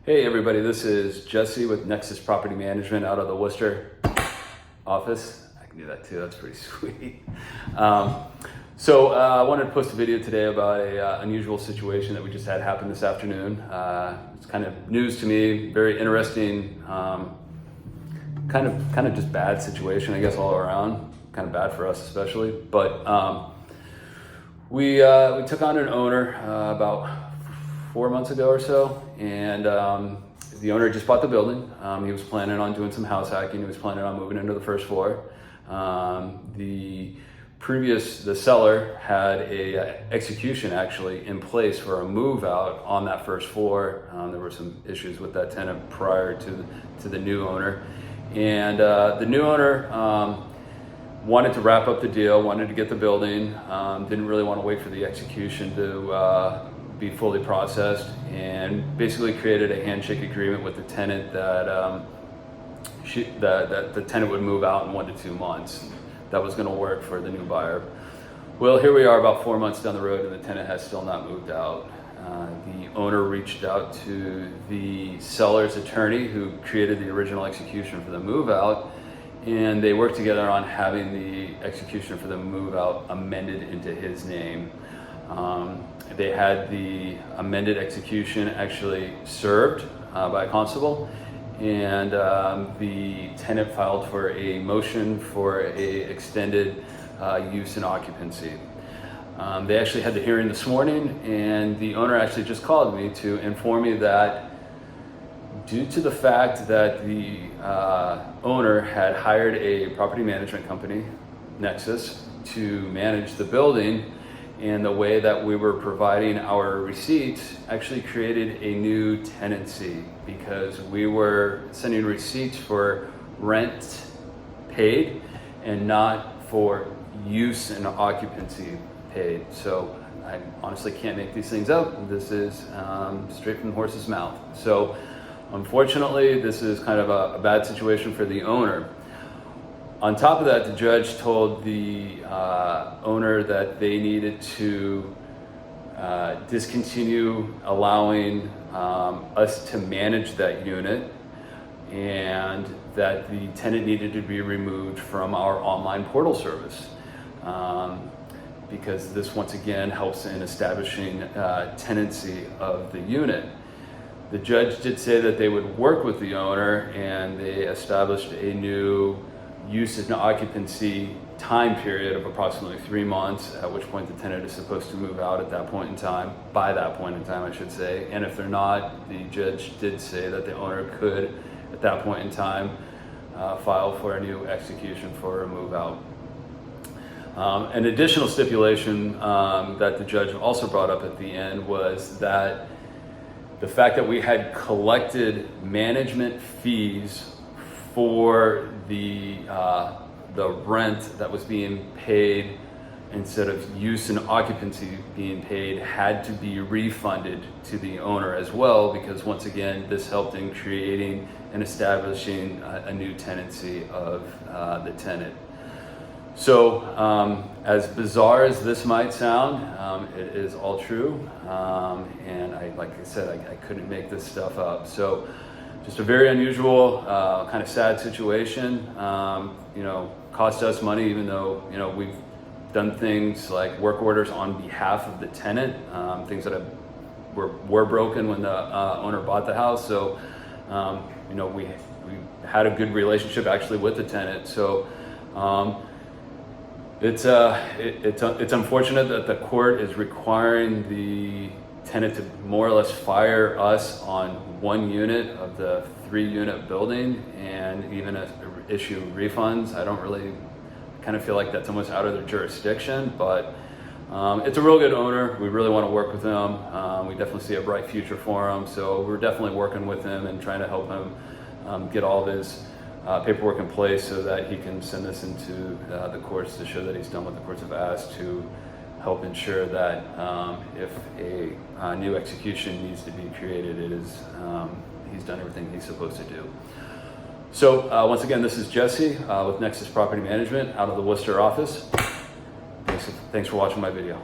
Hey everybody, this is Jesse with Nexus Property Management out of the Worcester office. I can do that too, that's pretty sweet. I wanted to post a video today about a unusual situation that we just had happen this afternoon. It's kind of news to me, very interesting, kind of just bad situation, I guess, all around. Kind of bad for us especially, but we took on an owner about 4 months ago or so, and the owner just bought the building. He was planning on doing some house hacking. He was planning on moving into the first floor. The seller had a execution actually in place for a move out on that first floor. There were some issues with that tenant prior to the new owner, and the new owner wanted to wrap up the deal, wanted to get the building, didn't really want to wait for the execution to be fully processed, and basically created a handshake agreement with the tenant that that the tenant would move out in 1 to 2 months. That was going to work for the new buyer. Well, here we are about 4 months down the road, and the tenant has still not moved out. The owner reached out to the seller's attorney who created the original execution for the move out, and they worked together on having the execution for the move out amended into his name. They had the amended execution actually served by a constable, and the tenant filed for a motion for a extended use and occupancy. They actually had the hearing this morning, and the owner actually just called me to inform me that due to the fact that the owner had hired a property management company, Nexus, to manage the building, and the way that we were providing our receipts actually created a new tenancy, because we were sending receipts for rent paid and not for use and occupancy paid. So I honestly can't make these things up. This is straight from the horse's mouth. So unfortunately, this is kind of a bad situation for the owner. On top of that, the judge told the owner that they needed to discontinue allowing us to manage that unit, and that the tenant needed to be removed from our online portal service, because this once again helps in establishing tenancy of the unit. The judge did say that they would work with the owner, and they established a new use and occupancy time period of approximately 3 months, at which point the tenant is supposed to move out at that point in time, by that point in time I should say. And if they're not, the judge did say that the owner could at that point in time file for a new execution for a move out. An additional stipulation that the judge also brought up at the end was that the fact that we had collected management fees for the rent that was being paid instead of use and occupancy being paid had to be refunded to the owner as well, because once again this helped in creating and establishing a new tenancy of the tenant. So as bizarre as this might sound, it is all true, and like I said, I couldn't make this stuff up. So just a very unusual, kind of sad situation. Cost us money, even though we've done things like work orders on behalf of the tenant, things that were broken when the owner bought the house. So we had a good relationship actually with the tenant. So it's unfortunate that the court is requiring the tenant to more or less fire us on 1 unit of the 3-unit building, and even issue refunds. I kind of feel like that's almost out of their jurisdiction, but it's a real good owner. We really want to work with him. We definitely see a bright future for him, so we're definitely working with him and trying to help him get all of his paperwork in place so that he can send this into the courts to show that he's done what the courts have asked, to help ensure that if a new execution needs to be created, he's done everything he's supposed to do. So once again, this is Jesse with Nexus Property Management out of the Worcester office. Thanks for watching my video.